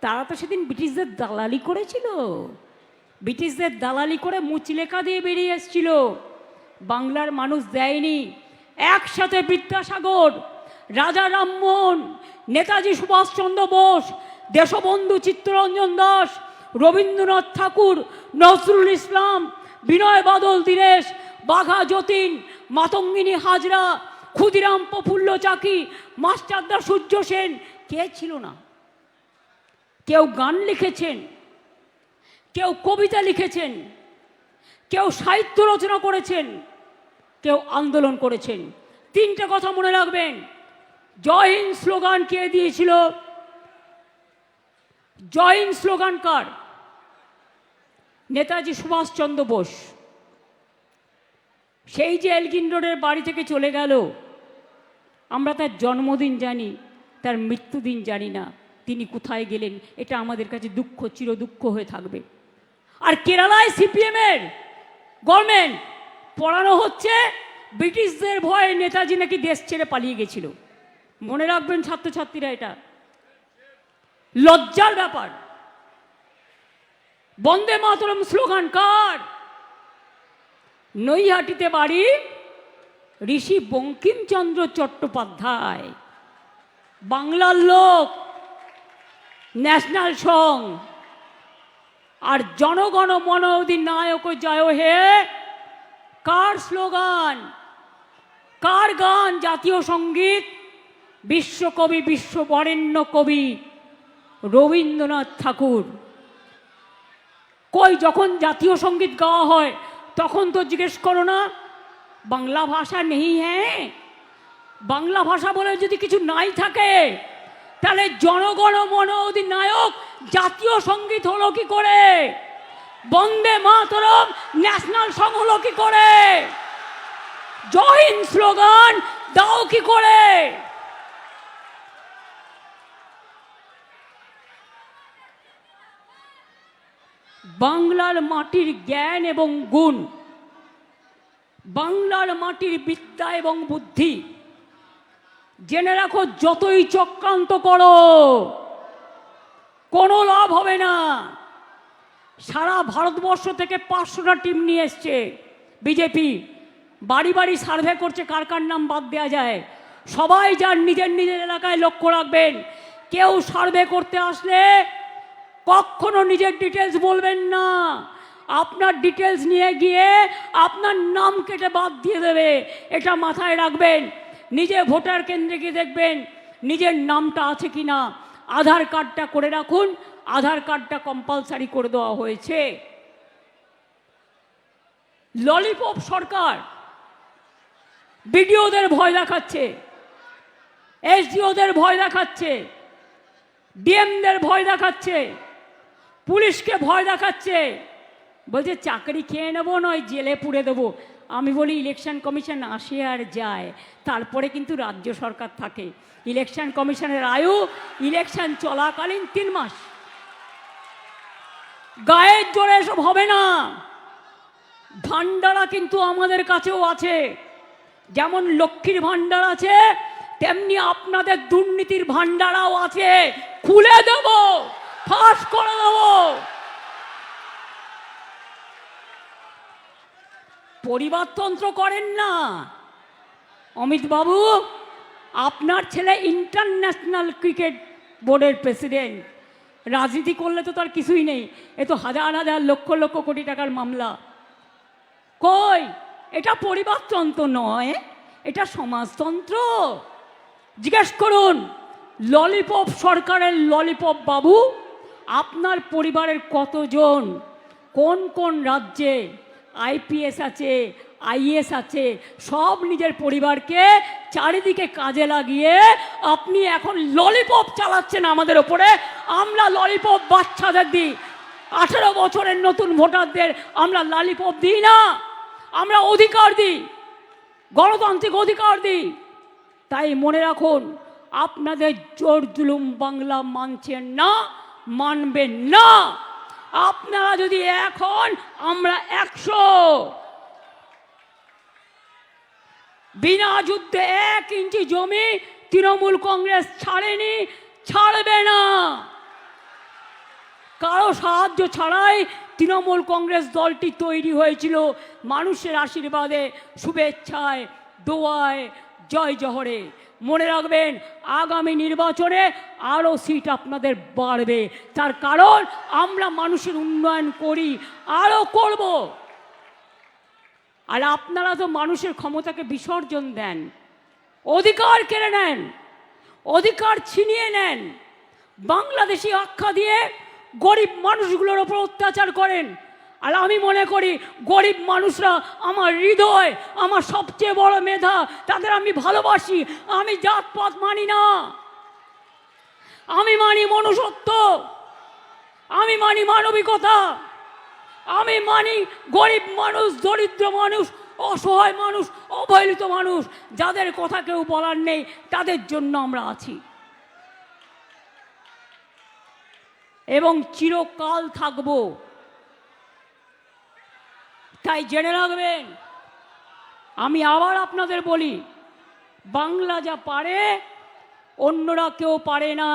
Speaker 1: তারা তো সেদিন ব্রিটিশদের দালালি করেছিল, ব্রিটিশদের দালালি করে মুচলেখা দিয়ে বেরিয়ে এসেছিল, বাংলার মানুষ দেয়নি। একসাথে বিদ্যাসাগর, রাজা রামমোহন, নেতাজি সুভাষচন্দ্র বোস, দেশবন্ধু চিত্তরঞ্জন দাস, রবীন্দ্রনাথ ঠাকুর, নজরুল ইসলাম, বিনয় বাদল দীনেশ, বাঘা যতীন, মাতঙ্গিনী হাজরা, ক্ষুদিরাম প্রফুল্ল চাকি, মাস্টারদা সূর্য সেন, কে ছিল না? কেউ গান লিখেছেন, কেউ কবিতা লিখেছেন, কেউ সাহিত্য রচনা করেছেন, কেউ আন্দোলন করেছেন। তিনটে কথা মনে রাখবেন। জয় হিন্দ স্লোগান কে দিয়েছিল? জয় হিন্দ স্লোগান কার? নেতাজি সুভাষচন্দ্র বোস। সেই যে এলগিন রোডের বাড়ি থেকে চলে গেল, আমরা তার জন্মদিন জানি, তার মৃত্যুদিন জানি না। তিনি কোথায় গেলেন এটা আমাদের কাছে দুঃখ, চির দুঃখ হয়ে থাকবে। আর কেরালায় সিপিএমের গভর্নমেন্ট পড়ানো হচ্ছে ব্রিটিশদের ভয়ে নেতাজি নাকি দেশ ছেড়ে পালিয়ে গেছিল। মনে রাখবেন ছাত্রছাত্রীরা এটা। লজ্জার ব্যাপার। বন্দে মাতরম স্লোগান কার? নৈহাটিতে বাড়ি ঋষি বঙ্কিমচন্দ্র চট্টোপাধ্যায়, বাংলার লোক, ন্যাশনাল সং। আর জনগণ মন অধিনায়ক জয় হে কার স্লোগান, কার গান? জাতীয় সঙ্গীত বিশ্বকবি, বিশ্ববরেণ্য কবি রবীন্দ্রনাথ ঠাকুর। কই যখন জাতীয় সঙ্গীত গাওয়া হয় তখন তো জিজ্ঞেস করো না বাংলা ভাষা নেই? হ্যাঁ, বাংলা ভাষা বলে যদি কিছু নাই থাকে তাহলে জনগণ মন অধিনায়ক জাতীয় সঙ্গীত হলো কি করে? বন্দে মাতরম ন্যাশনাল সং হলো কি করে? জয় হিন্দ স্লোগান দাও কি করে? বাংলার মাটির জ্ঞান এবং গুণ, বাংলার মাটির বিদ্যা এবং বুদ্ধি জেনে রাখো, যতই চক্রান্ত করো কোনো লাভ হবে না। সারা ভারতবর্ষ থেকে 500টা টিম নিয়ে এসছে বিজেপি, বাড়ি বাড়ি সার্ভে করছে কার কার নাম বাদ দেওয়া যায়। সবাই যার নিজের নিজের এলাকায় লক্ষ্য রাখবেন, কেউ সার্ভে করতে আসলে কখনো নিজের ডিটেলস বলবেন না। আপনার ডিটেলস নিয়ে গিয়ে আপনার নাম কেটে বাদ দিয়ে দেবে, এটা মাথায় রাখবেন। নিজে ভোটার কেন্দ্রে গিয়ে দেখবেন নিজের নামটা আছে কি না। আধার কার্ডটা করে রাখুন, আধার কার্ডটা কম্পালসারি করে দেওয়া হয়েছে। ললিপপ সরকার বিডিওদের ভয় দেখাচ্ছে, এসডিওদের ভয় দেখাচ্ছে, ডিএমদের ভয় দেখাচ্ছে, পুলিশকে ভয় দেখাচ্ছে, বলছে চাকরি খেয়ে নেবো নয় জেলে পুড়ে দেবো। আমি বলি ইলেকশন কমিশন আসে আর যায়, তারপরে কিন্তু রাজ্য সরকার থাকে। ইলেকশন কমিশনের আয়ু ইলেকশন চলাকালীন 3 মাস। গায়ের জোরে এসব হবে না। ভান্ডারা কিন্তু আমাদের কাছেও আছে, যেমন লক্ষ্মীর ভান্ডার আছে তেমনি আপনাদের দুর্নীতির ভান্ডারাও আছে। খুলে দেব, ফাঁস করে দেব। পরিবারতন্ত্র করেন না অমিত বাবু। আপনার ছেলে ইন্টারন্যাশনাল ক্রিকেট বোর্ডের প্রেসিডেন্ট, রাজনীতি করলে তো তার কিছুই নেই। এ তো হাজার হাজার লক্ষ লক্ষ কোটি টাকার মামলা। কই, এটা পরিবারতন্ত্র নয়, এটা সমাজতন্ত্র। জিজ্ঞেস করুন ললিপপ সরকারের ললিপপ বাবু, আপনার পরিবারের কতজন, কোন কোন রাজ্যে আইপিএস আছে, আইএস আছে, সব নিজের পরিবারকে চারিদিকে কাজে লাগিয়ে আপনি এখন ললিপপ চালাচ্ছেন আমাদের ওপরে। আমরা ললিপপ বাচ্চাদের দিই, 18 বছরের নতুন ভোটারদের আমরা ললিপপ দিই না, আমরা অধিকার দিই, গণতান্ত্রিক অধিকার দিই। তাই মনে রাখুন, আপনাদের জোর জুলুম বাংলা মানছেন না, মানবেন না। আপনারা যদি এখন, আমরা 100। বিনা যুদ্ধে 1 ইঞ্চি জমি তৃণমূল কংগ্রেস ছাড়েনি, ছাড়বে না। কারো সাহায্য ছাড়াই তৃণমূল কংগ্রেস দলটি তৈরি হয়েছিল, মানুষের আশীর্বাদে, শুভেচ্ছায়, দোয়ায়, জয় জহরে। মনে রাখবেন আগামী নির্বাচনে আরও সিট আপনাদের বাড়বে, তার কারণ আমরা মানুষের উন্নয়ন করি, আরও করব। আর আপনারা তো মানুষের ক্ষমতাকে বিসর্জন দেন, অধিকার কেড়ে নেন, অধিকার ছিনিয়ে নেন, বাংলাদেশি আখ্যা দিয়ে গরিব মানুষগুলোর ওপর অত্যাচার করেন। আর আমি মনে করি গরিব মানুষরা আমার হৃদয়, আমার সবচেয়ে বড় মেধা, তাদের আমি ভালোবাসি। আমি জাতপাত মানি না, আমি মানি মনুষ্যত্ব, আমি মানি মানবিকতা, আমি মানি গরিব মানুষ, দরিদ্র মানুষ, অসহায় মানুষ, অবহেলিত মানুষ, যাদের কথা কেউ বলার নেই, তাদের জন্য আমরা আছি এবং চিরকাল থাকব। তাই জেনে রাখবেন, আমি আবার আপনাদের বলি, বাংলা যা পারে অন্যরা কেউ পারে না।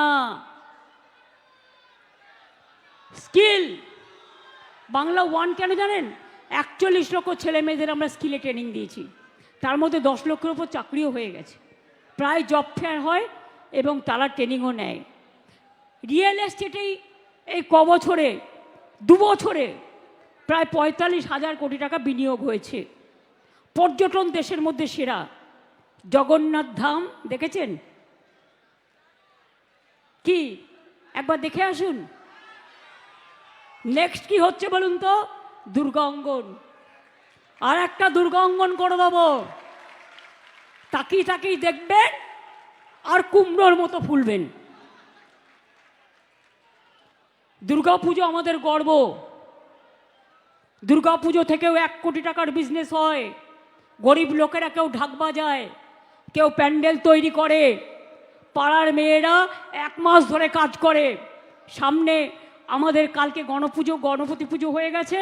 Speaker 1: স্কিল বাংলা 1 কেন জানেন? 41 লক্ষ ছেলে মেয়েদের আমরা স্কিলে ট্রেনিং দিয়েছি, তার মধ্যে 10 লক্ষের উপর চাকরিও হয়ে গেছে, প্রায় জব ফেয়ার হয় এবং তারা ট্রেনিংও নেয়। রিয়েল এস্টেটেই এই বছরে 2 বছরে প্রায় 45,000 কোটি টাকা বিনিয়োগ হয়েছে। পর্যটন দেশের মধ্যে সেরা। জগন্নাথ ধাম দেখেছেন কি? একবার দেখে আসুন। নেক্সট কি হচ্ছে বলুন তো? দুর্গা অঙ্গন। আর একটা দুর্গা অঙ্গন করে দেবো, তাকিয়ে তাকিয়ে দেখবেন আর কুমড়োর মতো ফুলবেন। দুর্গাপুজো আমাদের গর্ব। দুর্গাপুজো থেকেও 1 কোটি টাকার বিজনেস হয়। গরিব লোকেরা কেউ ঢাক বাজায়, কেউ প্যান্ডেল তৈরি করে, পাড়ার মেয়েরা 1 মাস ধরে কাজ করে। সামনে আমাদের কালকে গণপতি পুজো হয়ে গেছে,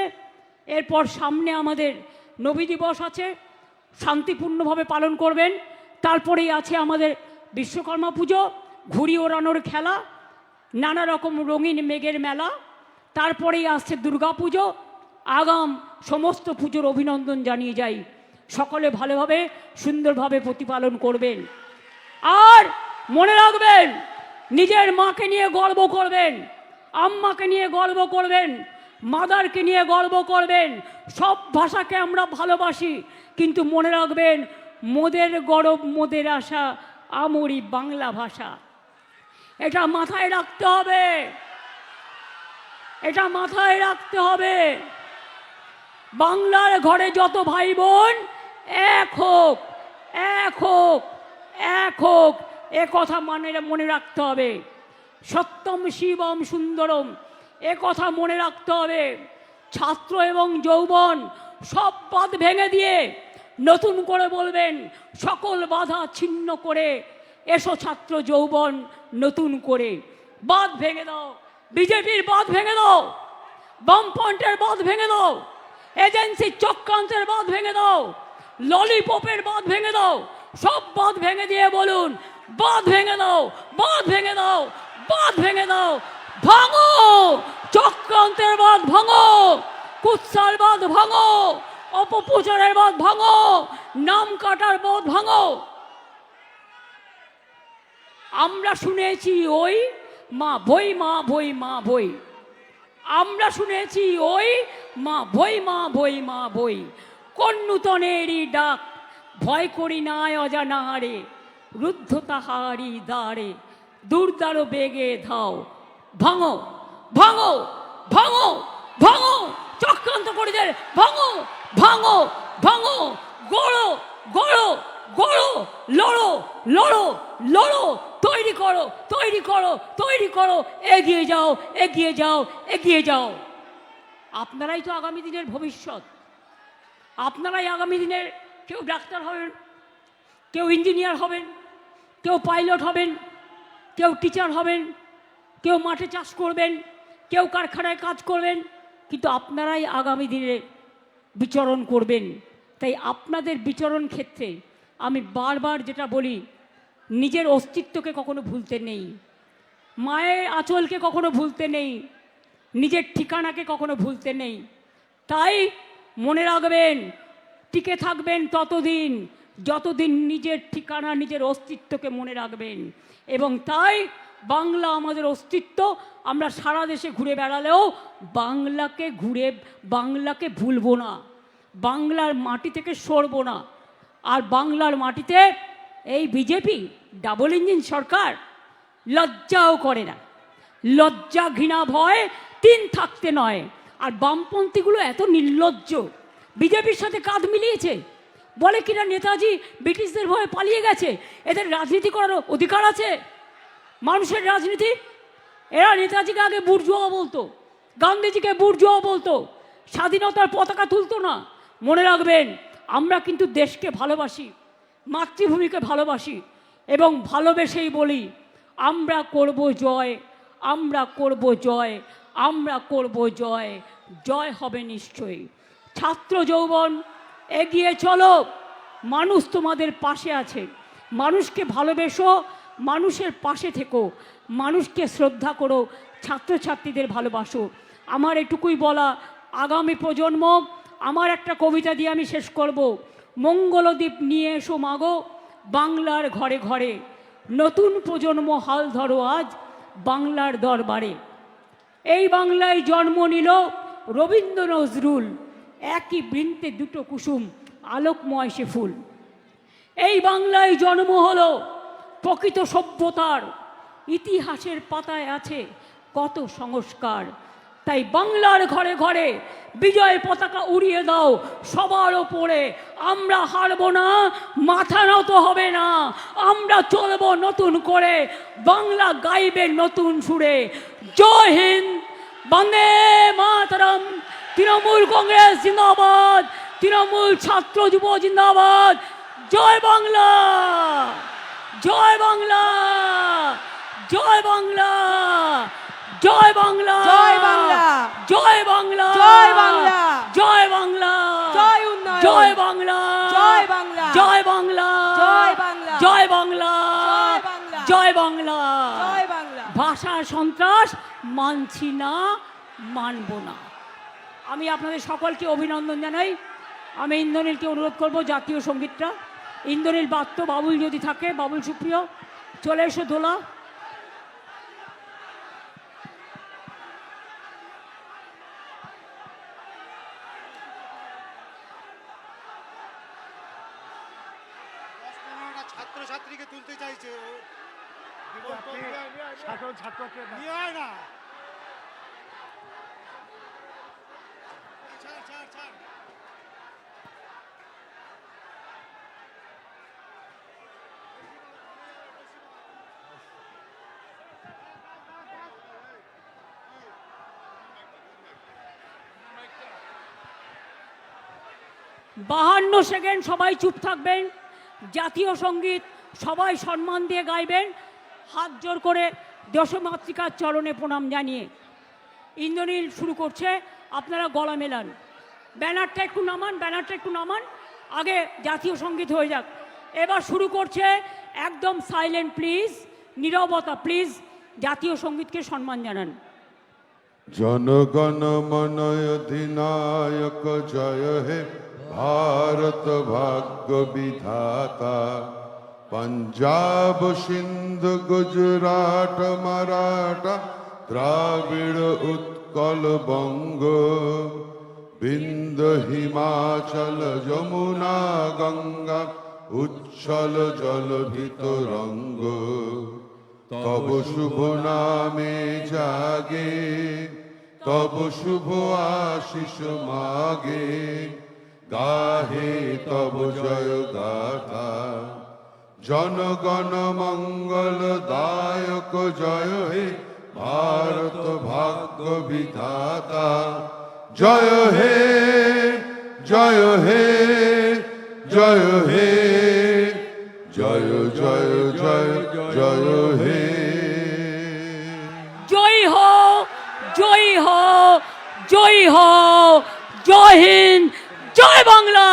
Speaker 1: এরপর সামনে আমাদের নবী দিবস আছে, শান্তিপূর্ণভাবে পালন করবেন। তারপরেই আছে আমাদের বিশ্বকর্মা পুজো, ঘুড়ি ওড়ানোর খেলা, নানা রকম রঙিন মেঘের মেলা, তারপরেই আসছে দুর্গা পুজো। আগাম সমস্ত পুজোর অভিনন্দন জানিয়ে যাই, সকলে ভালোভাবে সুন্দরভাবে প্রতিপালন করবেন। আর মনে রাখবেন, নিজের মাকে নিয়ে গর্ব করবেন, আম্মাকে নিয়ে গর্ব করবেন, মাদারকে নিয়ে গর্ব করবেন। সব ভাষাকে আমরা ভালোবাসি, কিন্তু মনে রাখবেন, মোদের গরব মোদের আশা, আমরি বাংলা ভাষা। এটা মাথায় রাখতে হবে, এটা মাথায় রাখতে হবে। বাংলার ঘরে যত ভাই বোন এক হোক, এক হোক, এক হোক, এ কথা মনে রাখতে হবে। সত্যম শিবম সুন্দরম, এ কথা মনে রাখতে হবে। ছাত্র এবং যৌবন সব বাঁধ ভেঙে দিয়ে নতুন করে বলবেন, সকল বাধা ছিন্ন করে এসো ছাত্র যৌবন নতুন করে। বাঁধ ভেঙে দাও, বিজেপির বাঁধ ভেঙে দাও, বামফ্রন্টের বাঁধ ভেঙে দাও, এজেন্সির চক্রান্তের বাঁধ ভেঙে দাও, ললিপপের বাঁধ ভেঙে দাও। সব বাঁধ ভেঙে দিয়ে বলুন, বাঁধ ভেঙে দাও, বাঁধ ভেঙে দাও, বাঁধ ভেঙে দাও। ভাঙো চক্রান্তের বাঁধ, ভাঙো কুৎসার বাঁধ, ভাঙো অপপ্রচারের বাঁধ, ভাঙো নাম কাটার বাঁধ, ভাঙো। আমরা শুনেছি ওই মা ভই, মা ভই, মা ভই। আমরা শুনেছি ওই মা ভই, মা ভই, মা ভই। কোন নূতনেরই ডাক, ভয় করি নাই অজানা হারে, রুদ্ধ তাহারি দ্বারে, দুর্দার বেগে ধাও। ভাঙো, ভাঙো, ভাঙো, ভাঙো চক্রান্ত করে দে, ভাঙো, ভাঙো, ভাঙো, গড়ো, গড়ো, গড়ো, লড়ো, লড়ো, লড়ো, তৈরি করো, তৈরি করো, তৈরি করো, এগিয়ে যাও, এগিয়ে যাও, এগিয়ে যাও। আপনারাই তো আগামী দিনের ভবিষ্যৎ। আপনারাই আগামী দিনের, কেউ ডাক্তার হবেন, কেউ ইঞ্জিনিয়ার হবেন, কেউ পাইলট হবেন, কেউ টিচার হবেন, কেউ মাঠে চাষ করবেন, কেউ কারখানায় কাজ করবেন, কিন্তু আপনারাই আগামী দিনে বিচরণ করবেন। তাই আপনাদের বিচরণ ক্ষেত্রে আমি বারবার যেটা বলি, নিজের অস্তিত্বকে কখনো ভুলতে নেই, মায়ের আঁচলকে কখনো ভুলতে নেই, নিজের ঠিকানাকে কখনো ভুলতে নেই। তাই মনে রাখবেন, টিকে থাকবেন ততদিন যতদিন নিজের ঠিকানা, নিজের অস্তিত্বকে মনে রাখবেন। এবং তাই বাংলা আমাদের অস্তিত্ব। আমরা সারা দেশে ঘুরে বেড়ালেও বাংলাকে ভুলবো না, বাংলার মাটি থেকে সরবো না। আর বাংলার মাটিতে এই বিজেপি ডাবল ইঞ্জিন সরকার লজ্জাও করে না। লজ্জা, ঘৃণা, ভয় 3 থাকতে নয়। আর বামপন্থীগুলো এত নির্লজ্জ, বিজেপির সাথে কাঁধ মিলিয়েছে, বলে কিনা নেতাজি ব্রিটিশদের ভয়ে পালিয়ে গেছে, এদের রাজনীতি করার অধিকার আছে। মানুষের রাজনীতি, এরা নেতাজিকে আগে বুর্জোয়া বলতো, গান্ধীজিকে বুর্জোয়া বলতো, স্বাধীনতার পতাকা তুলতো না। মনে রাখবেন, আমরা কিন্তু দেশকে ভালোবাসি, মাতৃভূমিকে ভালোবাসি, এবং ভালোবেসেই বলি, আমরা করব জয়, আমরা করব জয়, আমরা করব জয়, জয় হবে নিশ্চয়ই। ছাত্র যৌবন এগিয়ে চলো, মানুষ তোমাদের পাশে আছে। মানুষকে ভালোবেসো, মানুষের পাশে থেকো, মানুষকে শ্রদ্ধা করো, ছাত্রছাত্রীদের ভালোবাসো। আমার এটুকুই বলা। আগামী প্রজন্ম, আমার একটা কবিতা দিয়ে আমি শেষ করব। মঙ্গলদ্বীপ নিয়ে এসো মাগো বাংলার ঘরে ঘরে, নতুন প্রজন্ম হাল ধরো আজ বাংলার দরবারে। এই বাংলায় জন্ম নিল রবীন্দ্র নজরুল, একই বৃন্তে দুটো কুসুম আলোকময় সে ফুল। এই বাংলায় জন্ম হলো প্রকৃত সভ্যতার, ইতিহাসের পাতায় আছে কত সংস্কার। তাই বাংলার ঘরে ঘরে বিজয় পতাকা উড়িয়ে দাও সবার ওপরে। আমরা হারবো না, মাথা নত হবে না, আমরা চলবো নতুন করে, বাংলা গাইবে নতুন সুরে। জয় হিন্দ, বন্দে মাতরম। তৃণমূল কংগ্রেস জিন্দাবাদ, তৃণমূল ছাত্র যুব জিন্দাবাদ। জয় বাংলা, জয় বাংলা, জয় বাংলা, জয় বাংলা, জয় বাংলা, জয় বাংলা, জয় বাংলা, জয় বাংলা, জয় উন্নয়ন, জয় বাংলা, জয় বাংলা, জয় বাংলা, জয় বাংলা, জয় বাংলা, জয় বাংলা, জয় বাংলা। ভাষা সন্ত্রাস মানছি না, মানব না। আমি আপনাদের সকলকে অভিনন্দন জানাই। আমি ইন্দ্রনীলকে অনুরোধ করব জাতীয় সঙ্গীতটা। ইন্দ্রনীল বাদ্য, বাবুল যদি থাকে, বাবুল সুপ্রিয় চলে এসো দোলা।
Speaker 2: ছাত্রছাত্রীকে তুলতে চাইছে না।
Speaker 1: বাহান্ন সেকেন্ড সবাই চুপ থাকবেন। জাতীয় সঙ্গীত সবাই সম্মান দিয়ে গাইবেন, হাত জোর করে দেশমাতৃকার চরণে প্রণাম জানিয়ে। ইন্দ্রনীল শুরু করছে, আপনারা গলা মেলান। ব্যানারটা একটু নামান, ব্যানারটা একটু নামান, আগে জাতীয় সঙ্গীত হয়ে যাক। এবার শুরু করছে, একদম সাইলেন্ট প্লিজ, নীরবতা প্লিজ। জাতীয় সঙ্গীতকে সম্মান জানান।
Speaker 3: জনগণ মন অধিনায়ক জয় হে ভারত ভাগ্য বিধাতা। পঞ্জাব সিন্ধু গুজরাট মারাঠা দ্রাবিড় উৎকল বঙ্গ, বিন্ধ্য হিমাচল যমুনা গঙ্গা উচ্ছল জলধিত রঙ্গ। তব শুভ নামে জাগে, তব শুভ আশিস মাগে, গাহে তব জয় গাথা। জনগণ মঙ্গল দায়ক জয় হে ভারত ভাগ্য বিধাতা। জয় হে, জয় হে, জয় হে, জয় জয় জয় জয় হে।
Speaker 1: জয় হো, জয় হো, জয় হো, জয় হিন্দ, জয় বাংলা।